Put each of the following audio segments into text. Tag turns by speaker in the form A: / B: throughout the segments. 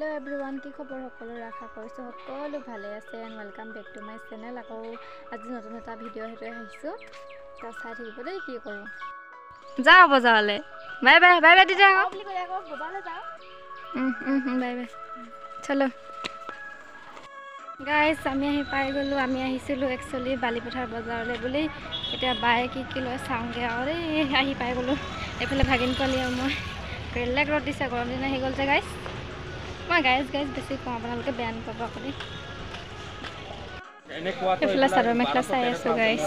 A: hello everyone की खबर सकलो आशा কৰিছো সকলো ভালে আছে and welcome back to my channel আকৌ আজি নতুন এটা ভিডিও হেতু আহিছো তা চাই থাকিব দেই কি কৰো যাও বজাৰলে বাই বাই বাই বাই দিদা আকৌ বুলি কই আকৌ বজাৰলে যাও বাই বাই চলো গাইস আমি আহি পাই গলো আমি আহিছিলো একচুয়ালি বালিপথাৰ বজাৰলে বুলি এতিয়া বাই কি লৈ চাওগে আৰু আহি পাই গলো এফালে ভাগিন পালি আৰু মই বেলেগ ৰদ দিছে গৰম দিন আহি গল যে গাইস মই গাইস বেছি কম আপোনালোকে বেয়া নাপাব আপুনি এফালে চাদৰ মেখলা চাই আছো গাইস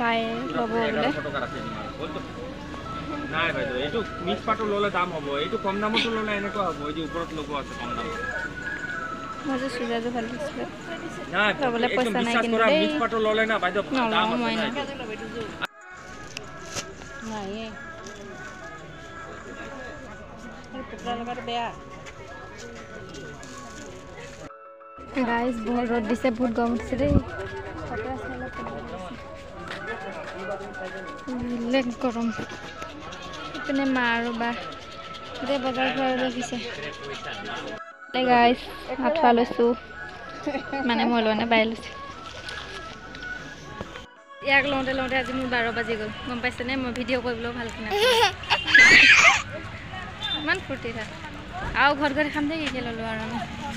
A: বাই ল'ব বোলে
B: নাই বাইদেউ এইটো মিক্স পাটৰ ললে দাম হ'ব এইটো কম দামতো ললে এনেকুৱা হ'ব এই যে ওপৰত লগো আছে কম দাম
A: মই যে সুজাটো ভাল দিছিল
B: নাই
A: ল'বলৈ পইচা নাই কিন্তু
B: মিক্স পাটৰ ললে না বাইদেউ দাম আছে
A: নাই
C: এই টুকৰা লগাটো বেয়া
A: गाइस बहुत रोड दिसे बहुत गरम उठिছে দেই लेग गरम इतने मारो बा दे बजार पर দেখিছে ले गाइस আঠা লৈছো মানে মই লনে বাই লৈছো ইয়াক লওঁতে লওঁতে আজি মোৰ 12 বাজি গল গম পাইছে নে মই ভিডিও কৰিবলৈ ভাল কিনা মান ফুটি থা আও ঘৰ ঘৰ খাম দে কি ললো আৰু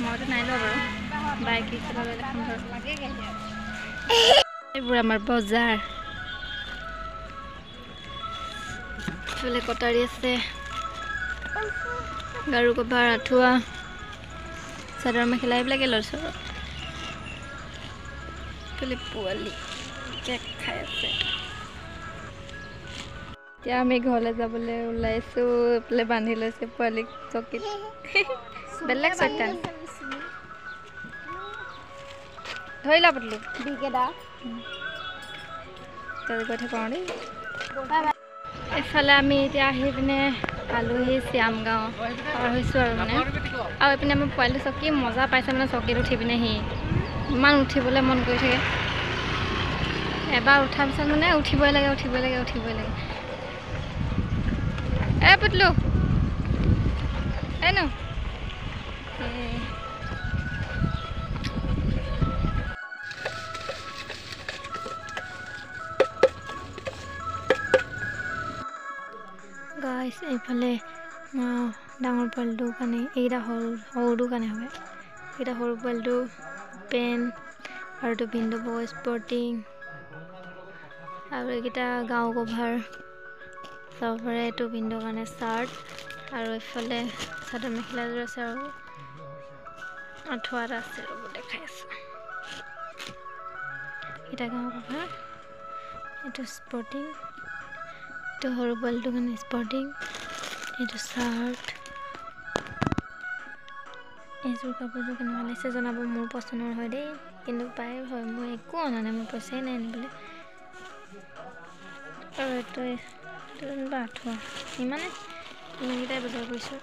A: মইতো নাই ল বাৰু বাই কি ললে খাম ঘৰ লাগে এইবোৰ আমাৰ বজাৰ চলে কটাৰী আছে গাৰু কভাৰ আঠুৱা চাদৰ মেখেলা এইবিলাকে লৈছো চলে পোৱালি কেক খাই আছে এতিয়া আমি ঘৰলৈ যাবলৈ ওলাইছো এফালে বান্ধি লৈছে পোৱালি চকীত বেলেগ চকীত ধৰি লা পটলো বিকেডা তই গৈ থাকো দেই এফালে আমি এতিয়া আহি পিনে পালোহি শ্যামগাঁও পাৰ হৈছোঁ আৰু মানে আৰু এইপিনে আমি পোৱালি চকী মজা পাইছে মানে চকীত উঠি পিনে সি ইমান উঠিবলৈ মন কৰি থাকে এবাৰ উঠাৰ পিছত মানে উঠিবই লাগে এ পুতলু এনো গাইস এইফালে ডাঙৰ পোৱালিটো কাৰণে এইটা সৰুটো কাৰণে হবে এইটা সৰু পোৱালিটো পেন আৰু তো পিন্ধব স্পৰ্টিং আৰু এইটা গাঁও কভাৰ সবৰে এইটো পিন্ধব কাৰণে শাৰ্ট আৰু এইফালে চাদৰ মেখেলা আছে আৰু আঠুৱা আছে ৰব দেখাই আছে এটা গাঁও কভাৰ এইটো স্পৰ্টিং তো সৰু পোৱালিটো কাৰণে স্পৰ্টিং এইটো শাৰ্ট এইযোৰ কাপোৰটো কেনেকুৱা লাগিছে জনাব মোৰ পচন্দৰ হয় দেই কিন্তু পাই হয় মই একো অনা নাই মোৰ পইচাই নাই আনিবলৈ আৰু এইটো আঠুৱা ইমানে ইমানকেইটাই বজাৰ কৰিছোঁ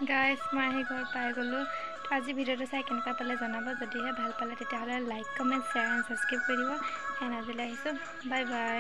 A: গাইছ মই আহি ঘৰ পাই গ'লোঁ তো আজি ভিডিঅ'টো চাই কেনেকুৱা পালে জনাব যদিহে ভাল পালে তেতিয়াহ'লে like comment share and subscribe কৰি দিব এণ্ড আজিলৈ আহিছোঁ বাই বাই